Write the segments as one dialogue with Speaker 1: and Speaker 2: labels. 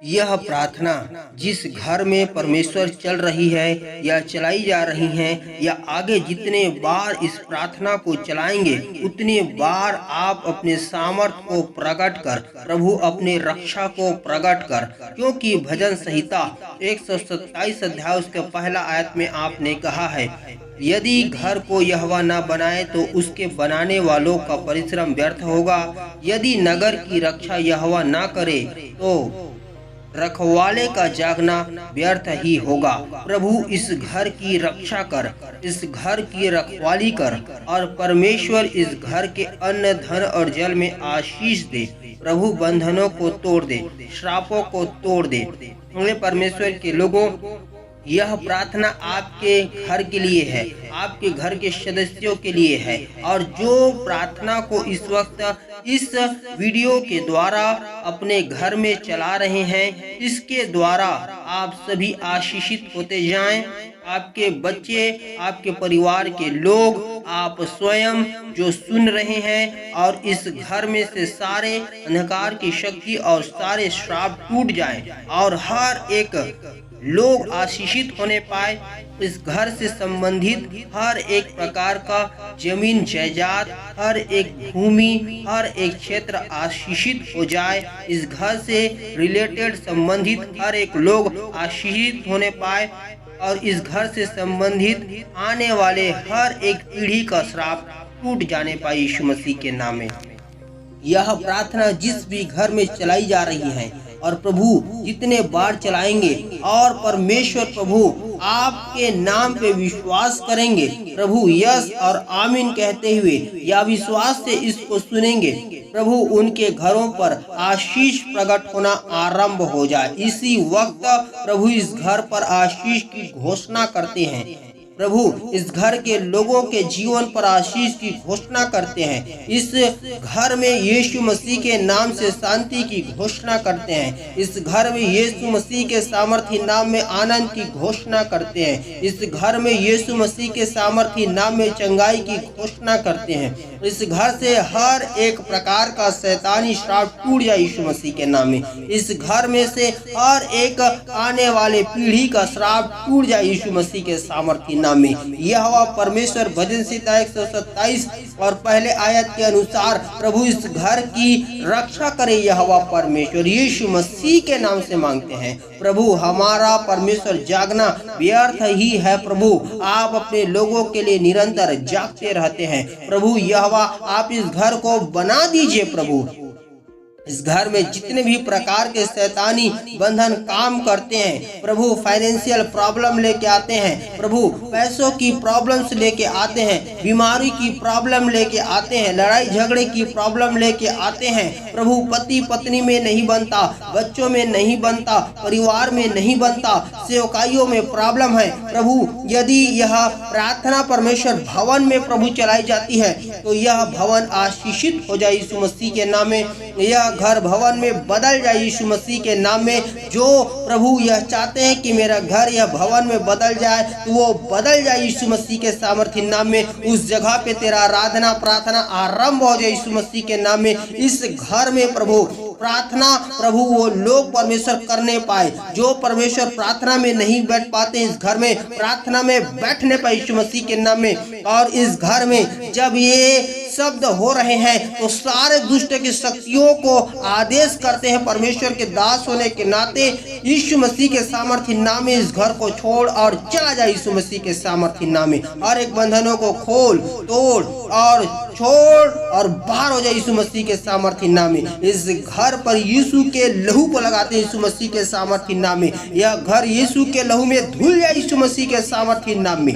Speaker 1: यह प्रार्थना जिस घर में परमेश्वर चल रही है या चलाई जा रही है या आगे जितने बार इस प्रार्थना को चलाएंगे उतने बार आप अपने सामर्थ को प्रकट कर प्रभु अपने रक्षा को प्रकट कर, क्योंकि भजन संहिता 127 अध्याय उसके पहला आयत में आपने कहा है, यदि घर को यहोवा न बनाए तो उसके बनाने वालों का परिश्रम व्यर्थ होगा। यदि नगर की रक्षा यहोवा न करे तो रखवाले का जागना व्यर्थ ही होगा। प्रभु इस घर की रक्षा कर, इस घर की रखवाली कर और परमेश्वर इस घर के अन्न धन और जल में आशीष दे। प्रभु बंधनों को तोड़ दे, श्रापों को तोड़ दे। परमेश्वर के लोगों, यह प्रार्थना आपके घर के लिए है, आपके घर के सदस्यों के लिए है। और जो प्रार्थना को इस वक्त इस वीडियो के द्वारा अपने घर में चला रहे हैं, इसके द्वारा आप सभी आशीषित होते जाएं। आपके बच्चे, आपके परिवार के लोग, आप स्वयं जो सुन रहे हैं, और इस घर में से सारे अंधकार की शक्ति और सारे श्राप टूट जाएं और हर एक लोग आशीषित होने पाए। इस घर से संबंधित हर एक प्रकार का जमीन जायदाद, हर एक भूमि, हर एक क्षेत्र आशीषित हो जाए। इस घर से रिलेटेड संबंधित हर एक लोग आशीषित होने पाए और इस घर से संबंधित आने वाले हर एक पीढ़ी का श्राप टूट जाने पाए यीशु मसीह के नाम में। यह प्रार्थना जिस भी घर में चलाई जा रही है और प्रभु जितने बार चलाएंगे और परमेश्वर प्रभु आपके नाम पे विश्वास करेंगे, प्रभु यस और आमीन कहते हुए या विश्वास से इसको सुनेंगे, प्रभु उनके घरों पर आशीष प्रकट होना आरंभ हो जाए। इसी वक्त प्रभु इस घर पर आशीष की घोषणा करते हैं। प्रभु इस घर के लोगों के जीवन पर आशीष की घोषणा करते हैं। इस घर में यीशु मसीह के नाम से शांति की घोषणा करते हैं। इस घर में यीशु मसीह के सामर्थी नाम में आनंद की घोषणा करते हैं। इस घर में यीशु मसीह के सामर्थी नाम में चंगाई की घोषणा करते हैं। इस घर से हर एक प्रकार का शैतानी श्राप टूट जाए यीशु मसीह के नाम में। इस घर में से हर एक आने वाले पीढ़ी का श्राप टूट जाए यीशु मसीह के सामर्थी नाम में। यहोवा परमेश्वर भजन संहिता 127 और पहले आयत के अनुसार प्रभु इस घर की रक्षा करे। यहोवा परमेश्वर यीशु मसीह के नाम से मांगते हैं। प्रभु हमारा परमेश्वर जागना व्यर्थ ही है। प्रभु आप अपने लोगों के लिए निरंतर जागते रहते हैं। प्रभु यहोवा आप इस घर को बना दीजिए। प्रभु इस घर में जितने भी प्रकार के शैतानी बंधन काम करते हैं, प्रभु फाइनेंशियल प्रॉब्लम लेके आते हैं, प्रभु पैसों की प्रॉब्लम्स लेके आते हैं, बीमारी की प्रॉब्लम लेके आते हैं, लड़ाई झगड़े की प्रॉब्लम लेके आते हैं, प्रभु पति पत्नी में नहीं बनता, बच्चों में नहीं बनता, परिवार में नहीं बनता, सेवकाइयों में प्रॉब्लम है। प्रभु यदि यह प्रार्थना परमेश्वर भवन में प्रभु चलाई जाती है तो यह भवन आशीषित हो जाए यीशु मसीह के नाम में। यह घर भवन में बदल जाए यीशु मसीह के नाम में। जो प्रभु यह चाहते हैं कि मेरा घर यह भवन में बदल जाए तो वो बदल जाए यीशु मसीह के सामर्थ्य नाम में। उस जगह पे तेरा आराधना प्रार्थना आरंभ हो जाए यीशु मसीह के नाम में। इस घर में प्रभु प्रार्थना प्रभु वो लोग परमेश्वर करने पाए जो परमेश्वर प्रार्थना में नहीं बैठ पाते, इस घर में प्रार्थना में बैठने पाए यीशु मसीह के नाम में। और इस घर में जब ये शब्द हो रहे हैं तो सारे दुष्ट की शक्तियों को आदेश करते हैं परमेश्वर के दास होने के नाते यीशु मसीह के सामर्थ्य नाम में इस घर को छोड़ और चला जाए यीशु मसीह के सामर्थ्य नाम में। हर एक बंधनों को खोल तोड़ और छोड़ और बाहर हो जाए यीशु मसीह के सामर्थ्य नाम में। इस घर पर यीशु के लहू को लगाते हैं यीशु मसीह के सामर्थ्य नाम में। यह घर यीशु के लहू में धुल जाए यीशु मसीह के सामर्थ्य नाम में।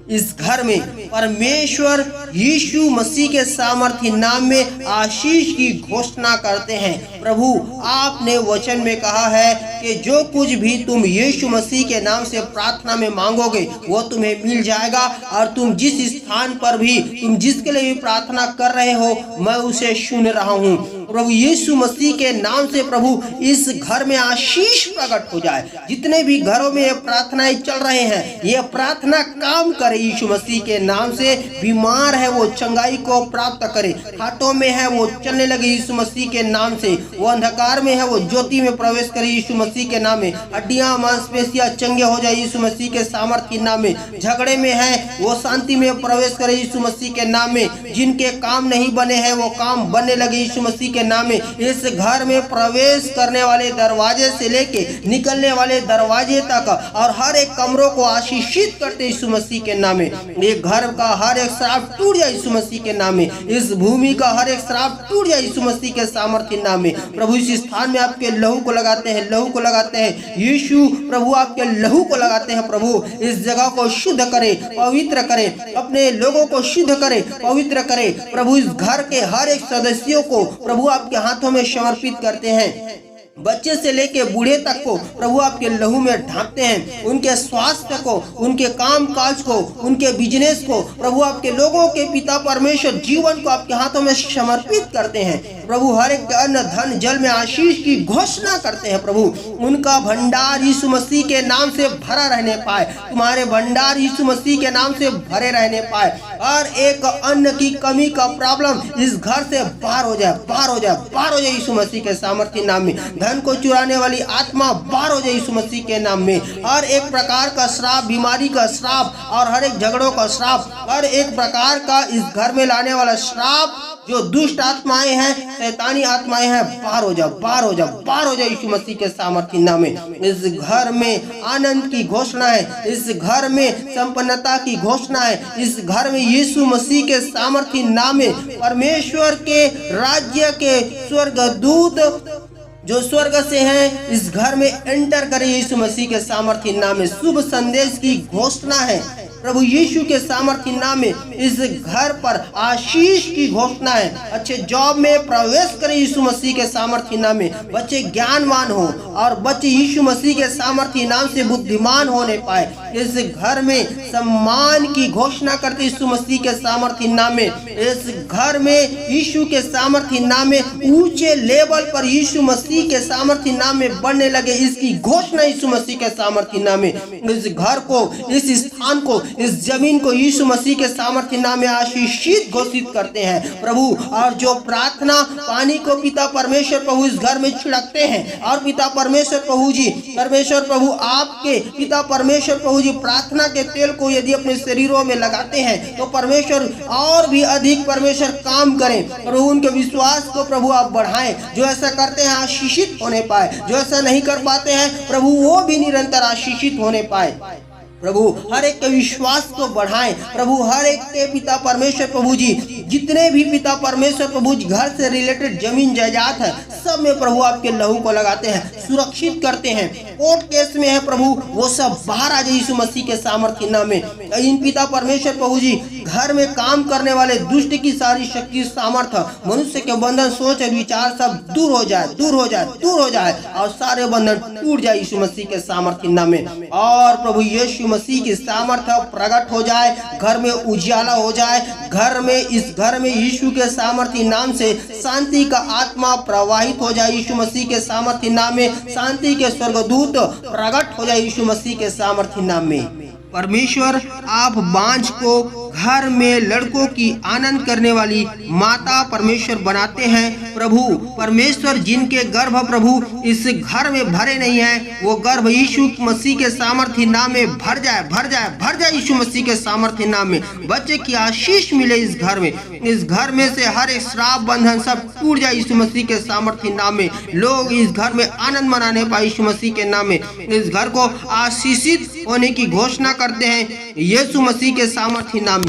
Speaker 1: इस घर में परमेश्वर यीशु मसीह के सामर्थ्य नाम में आशीष की घोषणा करते हैं। प्रभु आपने वचन में कहा है कि जो कुछ भी तुम यीशु मसीह के नाम से प्रार्थना में मांगोगे वो तुम्हें मिल जाएगा, और तुम जिस स्थान पर भी तुम जिसके लिए भी प्रार्थना कर रहे हो मैं उसे सुन रहा हूँ। प्रभु यीशु मसीह के नाम से प्रभु इस घर में आशीष प्रकट हो जाए। जितने भी घरों में ये प्रार्थनाएं चल रहे हैं, ये प्रार्थना काम करे यीशु मसीह के नाम से। बीमार है वो चंगाई को प्राप्त करे, खाटों में है वो चलने लगे यीशु मसीह के नाम से, वो अंधकार में है वो ज्योति में प्रवेश करे यीशु मसीह के नाम में। हड्डियां मांसपेशियां चंगे हो जाए यीशु मसीह के सामर्थ के नाम में। झगड़े में है वो शांति में प्रवेश करे यीशु मसीह के नाम में। जिनके काम नहीं बने हैं वो काम बनने लगे यीशु मसीह के नाम में। इस घर में प्रवेश करने वाले दरवाजे से लेके निकलने वाले दरवाजे तक और हर एक कमरों को आशीषित करते यीशु मसीह के नाम में। एक घर का हर एक श्राप टूट जाए यीशु मसीह के नाम में। इस भूमि का हर एक श्राप टूट जाए यीशु मसीह के सामर्थ्य नाम में। प्रभु इस स्थान में आपके लहू को लगाते हैं, लहू को लगाते हैं यीशु प्रभु, आपके लहू को लगाते हैं प्रभु। इस जगह को शुद्ध करे, पवित्र करे, अपने लोगों को शुद्ध करे, पवित्र करे प्रभु। इस घर के हर एक सदस्यों को प्रभु आपके हाथों में समर्पित करते हैं। बच्चे से लेके बूढ़े तक को प्रभु आपके लहू में ढांपते हैं। उनके स्वास्थ्य को, उनके काम काज को, उनके बिजनेस को प्रभु आपके लोगों के पिता परमेश्वर जीवन को आपके हाथों में समर्पित करते हैं प्रभु। हर एक अन्न धन जल में आशीष की घोषणा करते हैं प्रभु। उनका भंडार यीशु मसीह के नाम से भरा रहने पाए, तुम्हारे भंडार यीशु मसीह के नाम से भरे रहने पाए। और एक अन्न की कमी का प्रॉब्लम इस घर से बाहर हो जाए, बाहर हो जाए, बाहर हो जाए यीशु मसीह के सामर्थ्य नाम में। धन को चुराने वाली आत्मा बाहर हो जाए यीशु मसीह के नाम में। हर एक प्रकार का श्राप, बीमारी का श्राप और हर एक झगड़ों का श्राप, हर एक प्रकार का इस घर में लाने वाला श्राप, जो दुष्ट आत्माएं हैं, शैतानी आत्माएं हैं, बाहर हो जाओ, बाहर हो जाओ, बाहर हो जाओ यीशु मसीह के सामर्थ्य नाम में। इस घर में आनंद की घोषणा है, इस घर में संपन्नता की घोषणा है, इस घर में यीशु मसीह के सामर्थ्य नाम में परमेश्वर के राज्य के स्वर्गदूत जो स्वर्ग से हैं इस घर में एंटर करे यीशु मसीह के सामर्थ्य नाम में। शुभ संदेश की घोषणा है प्रभु यीशु के सामर्थ्य नाम में। इस घर पर आशीष की घोषणा है। अच्छे जॉब में प्रवेश करें यीशु मसीह के सामर्थ्य नाम में। बच्चे ज्ञानवान हो और बच्चे यीशु मसीह के सामर्थ्य नाम से बुद्धिमान होने पाए। इस घर में सम्मान की घोषणा करते यीशु मसीह के सामर्थ्य नाम में। इस घर में यीशु के सामर्थ्य नाम में ऊंचे लेवल पर यीशु मसीह के सामर्थ्य नाम में बढ़ने लगे, इसकी घोषणा यीशु मसीह के सामर्थ्य नाम में। इस घर को, इस स्थान को, इस जमीन को यीशु मसीह के सामर्थ्य नाम में आशीषित घोषित करते हैं प्रभु। और जो प्रार्थना पानी को पिता परमेश्वर प्रभु इस घर में छिड़कते हैं, और पिता परमेश्वर प्रभु जी, परमेश्वर प्रभु आपके पिता परमेश्वर प्रभु जी प्रार्थना के तेल को यदि अपने शरीरों में लगाते हैं तो परमेश्वर और भी अधिक परमेश्वर काम करें प्रभु। उनके विश्वास को प्रभु आप बढ़ाएं। जो ऐसा करते हैं आशीषित होने पाए, जो ऐसा नहीं कर पाते हैं प्रभु वो भी निरंतर आशीषित होने पाए प्रभु। हर एक के विश्वास को बढ़ाएं प्रभु। हर एक के पिता परमेश्वर प्रभु जी, जितने भी पिता परमेश्वर प्रभु जी घर से रिलेटेड जमीन जायदाद है सब में प्रभु आपके लहू को लगाते हैं, सुरक्षित करते हैं। कोर्ट केस में है प्रभु वो सब बाहर आ जाए यीशु मसीह के सामर्थ्य नाम में। इन पिता परमेश्वर प्रभु जी घर में काम करने वाले दुष्ट की सारी शक्ति, सामर्थ्य, मनुष्य के बंधन, सोच और विचार सब दूर हो जाए, दूर हो जाए, दूर हो जाए और सारे बंधन टूट जाए यीशु मसीह के सामर्थ्य नाम में। और प्रभु यीशु मसीह की सामर्थ्य प्रकट हो जाए, घर में उजियाला हो जाए, घर में, इस घर में यीशु के सामर्थ्य नाम से शांति का आत्मा प्रवाहित हो जाए यीशु मसीह के सामर्थ्य नाम में। शांति के स्वर्गदूत प्रकट हो जाए यीशु मसीह के सामर्थ्य नाम में। परमेश्वर आप बांझ को घर में लड़कों की आनंद करने वाली माता परमेश्वर बनाते हैं प्रभु। परमेश्वर जिनके गर्भ प्रभु इस घर में भरे नहीं है वो गर्भ यीशु मसीह के सामर्थ्य नाम में भर जाए, भर जाए, भर जाए यीशु मसीह के सामर्थ्य नाम में। बच्चे की आशीष मिले इस घर में। इस घर में से हर एक श्राप बंधन सब टूट जाए यीशु मसीह के सामर्थ्य नाम में। लोग इस घर में आनंद मनाने पाए यीशु मसीह के नाम में। इस घर को आशीषित होने की घोषणा करते हैं यीशु मसीह के सामर्थ्य नाम में।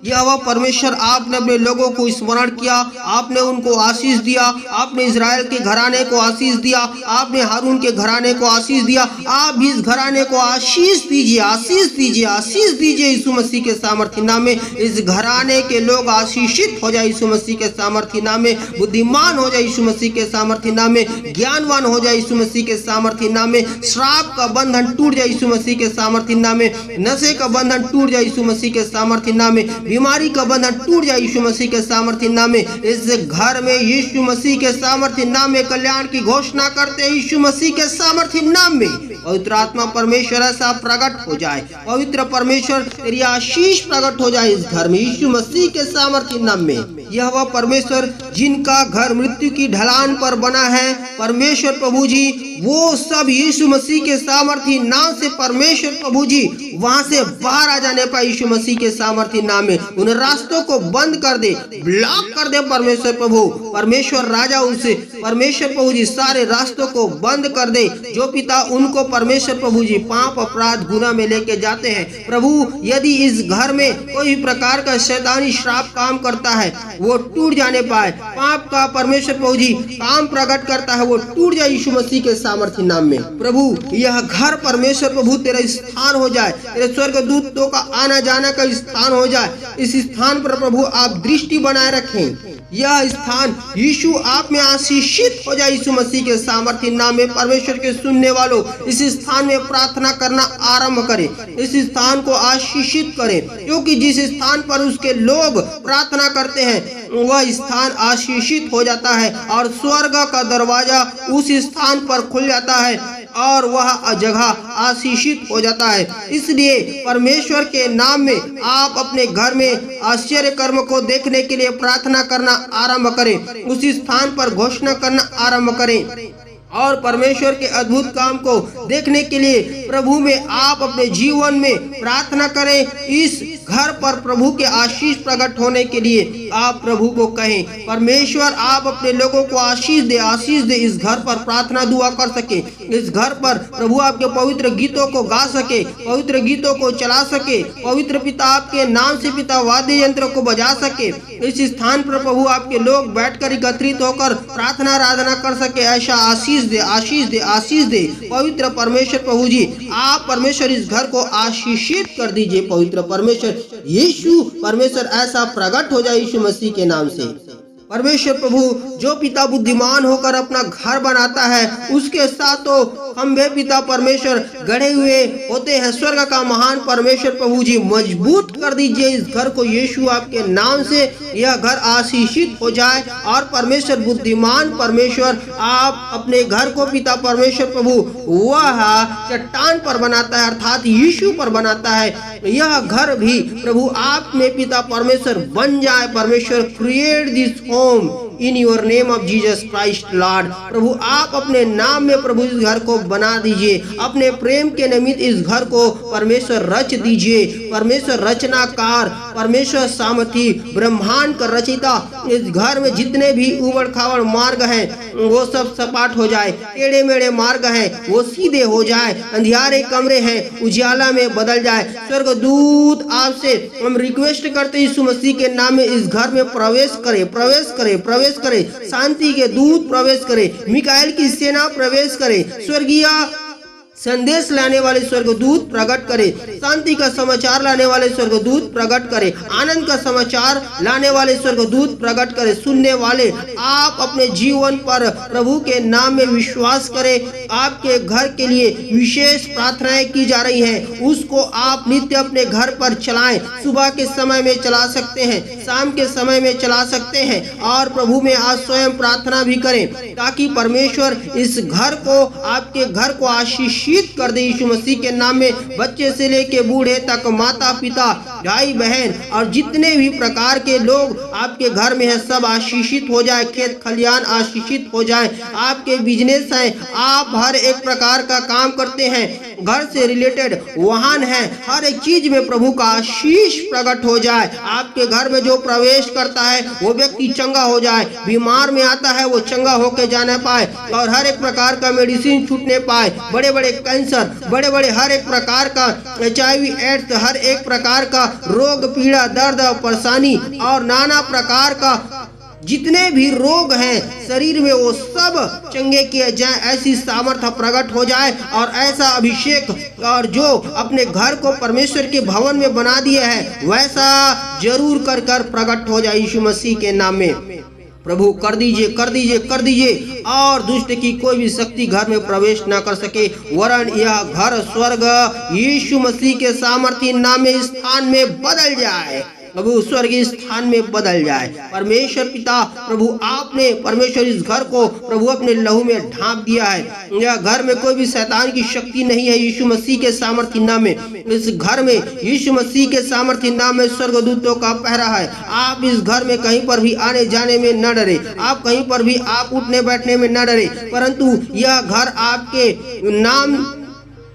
Speaker 1: यह वह परमेश्वर आपने अपने लोगों को स्मरण किया, आपने उनको आशीष दिया, आपने इजराइल के घराने को आशीष दिया, आपने हारून के घराने को आशीष दिया। आप भी इस घराने को आशीष दीजिए, आशीष दीजिए, आशीष दीजिए यीशु मसीह के सामर्थ्य नाम में। इस घराने के लोग आशीषित हो जाए यीशु मसीह के सामर्थ्य नाम में। बुद्धिमान हो जाए यीशु मसीह के सामर्थ्य नाम में। ज्ञानवान हो जाए यीशु मसीह के सामर्थ्य नाम में। श्राप का बंधन टूट जाए यीशु मसीह के सामर्थ्य नाम में। नशे का बंधन टूट जाए यीशु मसीह के सामर्थ्य नाम में। बीमारी का बंधन टूट जाए यीशु मसीह के सामर्थ्य नाम में। इस घर में यीशु मसीह के सामर्थ्य नाम में कल्याण की घोषणा करते हैं यीशु मसीह के सामर्थ्य नाम में। पवित्र आत्मा परमेश्वर ऐसा प्रकट हो जाए, पवित्र परमेश्वर तेरी आशीष प्रकट हो जाए इस घर में यीशु मसीह के सामर्थ्य नाम में। यह वह परमेश्वर जिनका घर मृत्यु की ढलान पर बना है, परमेश्वर प्रभु जी वो सब यीशु मसीह के सामर्थ्य नाम से परमेश्वर प्रभु जी वहां से बाहर आ जाने पाए यीशु मसीह के सामर्थ्य नाम में। उन रास्तों को बंद कर दे, ब्लॉक कर दे परमेश्वर प्रभु। परमेश्वर राजा उनसे परमेश्वर प्रभु जी सारे रास्तों को बंद कर दे जो पिता उनको परमेश्वर प्रभु जी पाप अपराध गुनाह में लेके जाते हैं। प्रभु यदि इस घर में कोई भी प्रकार का शैतानी श्राप काम करता है वो टूट जाने पाए, पाप का परमेश्वर प्रभु जी काम प्रकट करता है वो टूट जाए यीशु मसीह के सामर्थ्य नाम में। प्रभु यह घर परमेश्वर प्रभु तेरा स्थान हो जाए, तेरे स्वर्गदूतों का आना जाना का स्थान हो जाए। इस स्थान पर प्रभु आप दृष्टि बनाए रखें। यह स्थान यीशु आप में आशीषित हो जाए यीशु मसीह के सामर्थ्य नाम में। परमेश्वर के सुनने वालों इस स्थान में प्रार्थना करना आरंभ करें, इस स्थान को आशीषित करें, क्योंकि जिस स्थान पर उसके लोग प्रार्थना करते हैं वह स्थान आशीषित हो जाता है और स्वर्ग का दरवाजा उस स्थान पर खुल जाता है और वह जगह आशीषित हो जाता है। इसलिए परमेश्वर के नाम में आप अपने घर में आश्चर्य कर्म को देखने के लिए प्रार्थना करना आरंभ करें, उस स्थान पर घोषणा करना आरंभ करें और परमेश्वर के अद्भुत काम को देखने के लिए प्रभु में आप अपने जीवन में प्रार्थना करें। इस घर पर प्रभु के आशीष प्रकट होने के लिए आप प्रभु को कहें, परमेश्वर आप अपने लोगों को आशीष दे, आशीष दे। इस घर पर प्रार्थना दुआ कर सके, इस घर पर प्रभु आपके पवित्र गीतों को गा सके, पवित्र गीतों को चला सके, पवित्र पिता आपके नाम से पिता वाद्य यंत्र को बजा सके। इस स्थान पर प्रभु आपके लोग बैठकर एकत्रित होकर प्रार्थना आराधना कर सके। ऐसा आशीष दे, आशीष दे, आशीष दे। पवित्र परमेश्वर प्रभु जी आप परमेश्वर इस घर को आशीषित कर दीजिए। पवित्र परमेश्वर यीशु परमेश्वर ऐसा प्रकट हो जाए यीशु मसीह के नाम से। परमेश्वर प्रभु जो पिता बुद्धिमान होकर अपना घर बनाता है उसके साथ तो खंभे पिता परमेश्वर गढ़े हुए होते हैं। स्वर्ग का महान परमेश्वर प्रभु जी मजबूत कर दीजिए इस घर को यीशु आपके नाम से। यह घर आशीषित हो जाए और परमेश्वर बुद्धिमान परमेश्वर आप अपने घर को पिता परमेश्वर प्रभु वह चट्टान पर बनाता है अर्थात यीशु पर बनाता है। यह घर भी प्रभु आप में पिता परमेश्वर बन जाए। परमेश्वर create this home in your name of Jesus Christ Lord. प्रभु आप अपने नाम में प्रभु इस घर को बना दीजिए, अपने प्रेम के निमित्त इस घर को परमेश्वर रच दीजिए। परमेश्वर रचनाकार, परमेश्वर सामर्थी, ब्रह्मांड का रचिता, इस घर में जितने भी उबड़ खाबड़ मार्ग हैं वो सब सपाट हो जाए, टेढ़े मेढ़े मार्ग हैं वो सीधे हो जाए, अंधियारे कमरे हैं उजियाला में बदल जाए। स्वर्गदूत आपसे हम रिक्वेस्ट करते यीशु मसीह के नाम में इस घर में प्रवेश करे, प्रवेश करे, प्रवेश करे। शांति के दूत प्रवेश करे, मिकाएल की सेना प्रवेश करे, स्वर्गीय संदेश लाने वाले स्वर्गदूत प्रकट करे, शांति का समाचार लाने वाले स्वर्गदूत प्रकट करे, आनंद का समाचार लाने वाले स्वर्गदूत प्रकट करे। सुनने वाले आप अपने जीवन पर प्रभु के नाम में विश्वास करें। आपके घर के लिए विशेष प्रार्थनाएं की जा रही हैं, उसको आप नित्य अपने घर पर चलाएं। सुबह के समय में चला सकते हैं, शाम के समय में चला सकते हैं और प्रभु में आज स्वयं प्रार्थना भी करें ताकि परमेश्वर इस घर को, आपके घर को आशीष कर दे यीशु मसीह के नाम में। बच्चे से लेके बूढ़े तक, माता पिता, भाई बहन और जितने भी प्रकार के लोग आपके घर में हैं सब आशीषित हो जाए। खेत खलियान आशीषित हो जाए। आपके बिजनेस हैं, आप हर एक प्रकार का काम करते हैं, घर से रिलेटेड वाहन है, हर एक चीज में प्रभु का आशीष प्रकट हो जाए। आपके घर में जो प्रवेश करता है वो व्यक्ति चंगा हो जाए, बीमार में आता है वो चंगा होके जाने पाए और हर एक प्रकार का मेडिसिन छूटने पाए। बड़े बड़े कैंसर, बड़े बड़े हर एक प्रकार का HIV एड्स, हर एक प्रकार का रोग पीड़ा, दर्द, परेशानी और नाना प्रकार का जितने भी रोग हैं शरीर में वो सब चंगे किए जाए। ऐसी सामर्थ्य प्रकट हो जाए और ऐसा अभिषेक और जो अपने घर को परमेश्वर के भवन में बना दिया है वैसा जरूर कर कर प्रकट हो जाए यीशु मसीह के नाम में। प्रभु कर दीजिए, कर दीजिए, कर दीजिए और दुष्ट की कोई भी शक्ति घर में प्रवेश न कर सके। वरन यह घर स्वर्ग यीशु मसीह के सामर्थ्य नाम में स्थान में बदल जाए। प्रभु स्वर्गीय स्थान में बदल जाए। परमेश्वर पिता प्रभु आपने परमेश्वर इस घर को प्रभु अपने लहू में ढांप दिया है। यह घर में कोई भी शैतान की शक्ति नहीं है। यीशु मसीह के सामर्थ्य नाम में इस घर में यीशु मसीह के सामर्थ्य नाम में स्वर्गदूतों का पहरा है। आप इस घर में कहीं पर भी आने जाने में न डरे, आप कहीं पर भी आप उठने बैठने में न डरे, परंतु यह घर आपके नाम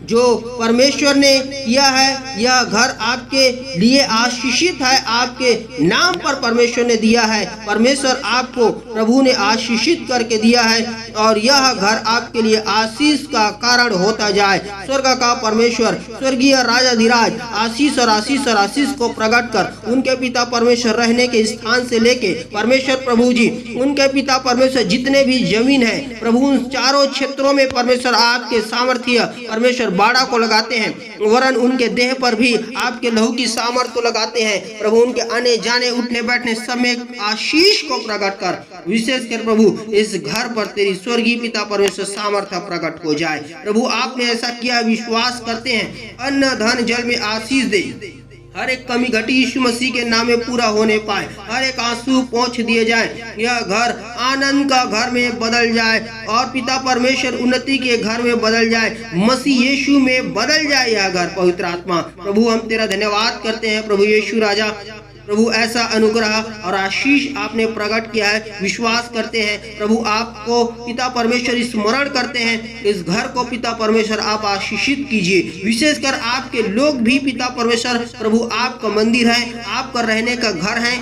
Speaker 1: जो परमेश्वर ने किया है, यह घर आपके लिए आशीषित है। आपके नाम पर परमेश्वर ने दिया है। परमेश्वर आपको प्रभु ने आशीषित करके दिया है और यह घर आपके लिए आशीष का कारण होता जाए। स्वर्ग का परमेश्वर स्वर्गीय राजाधिराज आशीष और आशीष और आशीष को प्रकट कर उनके पिता परमेश्वर रहने के स्थान से लेके परमेश्वर प्रभु जी उनके पिता परमेश्वर जितने भी जमीन है प्रभु उन चारों क्षेत्रों में परमेश्वर आपके सामर्थ्य परमेश्वर बाड़ा को लगाते हैं, वरन उनके देह पर भी आपके लहू की सामर्थ्य को लगाते हैं। प्रभु उनके आने जाने उठने बैठने सब में आशीष को प्रकट कर। विशेष कर प्रभु इस घर पर तेरी स्वर्गीय पिता परमेश्वर सामर्थ्य प्रकट हो जाए। प्रभु आपने ऐसा किया, विश्वास करते हैं। अन्न धन जल में आशीष दे, हर एक कमी घटी यीशु मसीह के नाम में पूरा होने पाए, हर एक आंसू पोंछ दिए जाए, यह घर आनंद का घर में बदल जाए और पिता परमेश्वर उन्नति के घर में बदल जाए, मसीह यीशु में बदल जाए यह घर। पवित्र आत्मा प्रभु हम तेरा धन्यवाद करते हैं। प्रभु यीशु राजा प्रभु ऐसा अनुग्रह और आशीष आपने प्रकट किया है, विश्वास करते हैं। प्रभु आपको पिता परमेश्वर स्मरण करते हैं। इस घर को पिता परमेश्वर आप आशीषित कीजिए। विशेषकर आपके लोग भी पिता परमेश्वर प्रभु आपका मंदिर है, आपका रहने का घर है,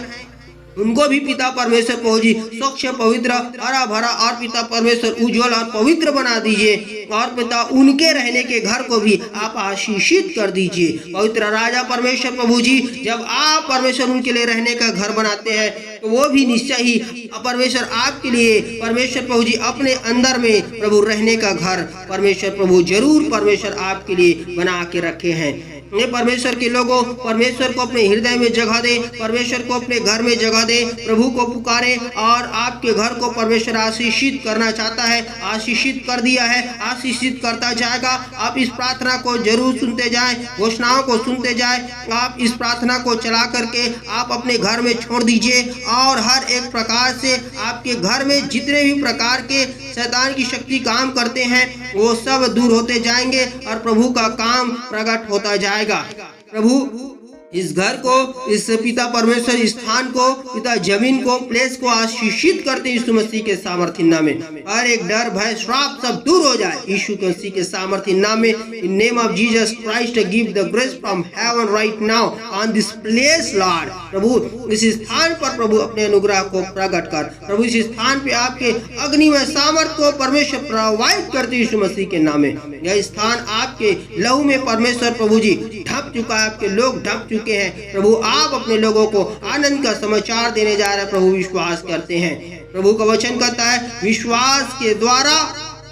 Speaker 1: उनको भी पिता परमेश्वर पहुंची स्वच्छ पवित्र हरा भरा और पिता परमेश्वर उज्जवल और पवित्र बना दीजिए और पिता उनके रहने के घर को भी आप आशीषित कर दीजिए। पवित्र राजा परमेश्वर प्रभु जी जब आप परमेश्वर उनके लिए रहने का घर बनाते हैं तो वो भी निश्चय ही परमेश्वर आपके लिए परमेश्वर प्रभु जी अपने अंदर में प्रभु रहने का घर परमेश्वर प्रभु जरूर परमेश्वर आपके लिए बना के रखे हैं। ये परमेश्वर के लोगों परमेश्वर को अपने हृदय में जगह दे, परमेश्वर को अपने घर में जगह दे, प्रभु को पुकारे और आपके घर को परमेश्वर आशीषित करना चाहता है, आशीषित कर दिया है, आशीषित करता जाएगा। आप इस प्रार्थना को जरूर सुनते जाएं, घोषणाओं को सुनते जाएं। आप इस प्रार्थना को चला करके आप अपने घर में छोड़ दीजिए और हर एक प्रकार से आपके घर में जितने भी प्रकार के शैतान की शक्ति काम करते हैं वो सब दूर होते जाएंगे और प्रभु का काम प्रकट होता जाएगा। प्रभु इस घर को, इस पिता परमेश्वर स्थान को, पिता जमीन को, प्लेस को आशीषित करते यीशु मसीह के सामर्थ्य नाम में। हर एक डर भय श्राप सब दूर हो जाए यीशु मसीह के सामर्थ्य नाम में। In name of Jesus Christ give the grace from heaven right now on this place Lord. प्रभु इस स्थान पर प्रभु अपने अनुग्रह को प्रकट कर। प्रभु इस स्थान पे आपके अग्निमय सामर्थ्य को परमेश्वर प्रोवाइड करते यीशु मसीह के नाम में। यह स्थान आपके लहू में परमेश्वर प्रभु जी ढप चुका है, आपके लोग ढप चुके हैं। प्रभु आप अपने लोगों को आनंद का समाचार देने जा रहे हैं। प्रभु विश्वास करते हैं। प्रभु का वचन कहता है विश्वास के द्वारा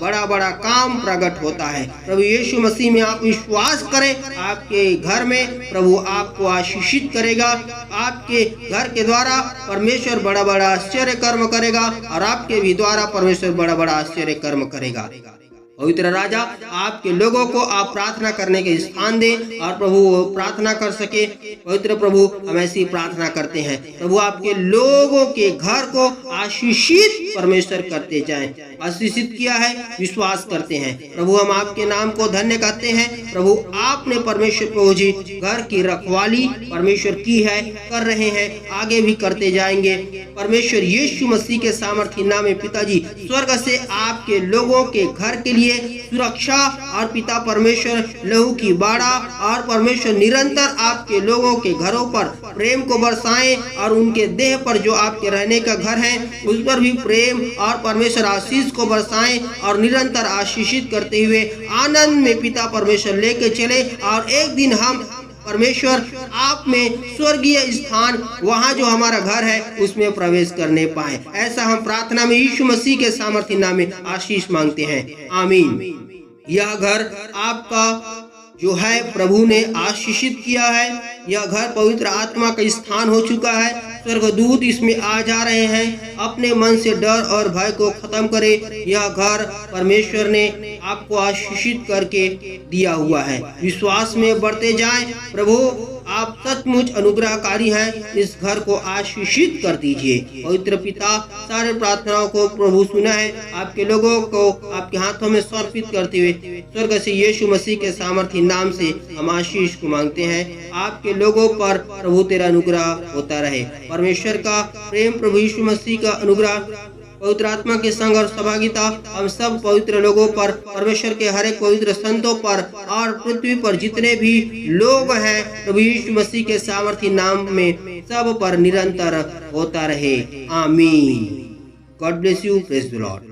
Speaker 1: बड़ा बड़ा काम प्रकट होता है। प्रभु यीशु मसीह में आप विश्वास करें, आपके घर में प्रभु आपको आशीषित करेगा। आपके घर के द्वारा परमेश्वर बड़ा बड़ा आश्चर्य कर्म करेगा और आपके भी द्वारा परमेश्वर बड़ा बड़ा आश्चर्य कर्म करेगा। पवित्र राजा आपके लोगों को आप प्रार्थना करने के स्थान दें और प्रभु प्रार्थना कर सके। पवित्र प्रभु हम ऐसी प्रार्थना करते हैं। प्रभु आपके लोगों के घर को आशीषित परमेश्वर करते जाएं। आशीषित किया है, विश्वास करते हैं। प्रभु हम आपके नाम को धन्य कहते हैं। प्रभु आपने परमेश्वर प्रभु जी घर की रखवाली परमेश्वर की है, कर रहे हैं, आगे भी करते जाएंगे। परमेश्वर यीशु मसीह के सामर्थ्य नाम में पिताजी स्वर्ग से आपके लोगों के घर के लिए सुरक्षा और पिता परमेश्वर लहू की बाड़ा और परमेश्वर निरंतर आपके लोगों के घरों पर प्रेम को बरसाएं और उनके देह पर जो आपके रहने का घर है उस पर भी प्रेम और परमेश्वर आशीष को बरसाएं और निरंतर आशीषित करते हुए आनंद में पिता परमेश्वर लेके चले और एक दिन हम परमेश्वर आप में स्वर्गीय स्थान वहाँ जो हमारा घर है उसमें प्रवेश करने पाए। ऐसा हम प्रार्थना में यीशु मसीह के सामर्थ्य नाम में आशीष मांगते हैं, आमीन। यह घर आपका जो है प्रभु ने आशीषित किया है। यह घर पवित्र आत्मा का स्थान हो चुका है। स्वर्गदूत इसमें आ जा रहे हैं। अपने मन से डर और भय को खत्म करे। यह घर परमेश्वर ने आपको आशीषित करके दिया हुआ है। विश्वास में बढ़ते जाएं। प्रभु आप सचमुच अनुग्रहकारी हैं, इस घर को आशीषित कर दीजिए। पवित्र पिता, सारे प्रार्थनाओं को प्रभु सुना है, आपके लोगों को आपके हाथों में समर्पित करते हुए स्वर्ग से यीशु मसीह के सामर्थी नाम से हम आशीष को मांगते हैं। आपके लोगों पर प्रभु तेरा अनुग्रह होता रहे। परमेश्वर का प्रेम, प्रभु यीशु मसीह का अनुग्रह, पवित्र आत्मा के संग और सहभागिता हम सब पवित्र लोगों पर, परमेश्वर के हर एक पवित्र संतों पर और पृथ्वी पर जितने भी लोग हैं प्रभु यीशु मसीह के सामर्थी नाम में सब पर निरंतर होता रहे। आमीन। God bless you. Praise the Lord.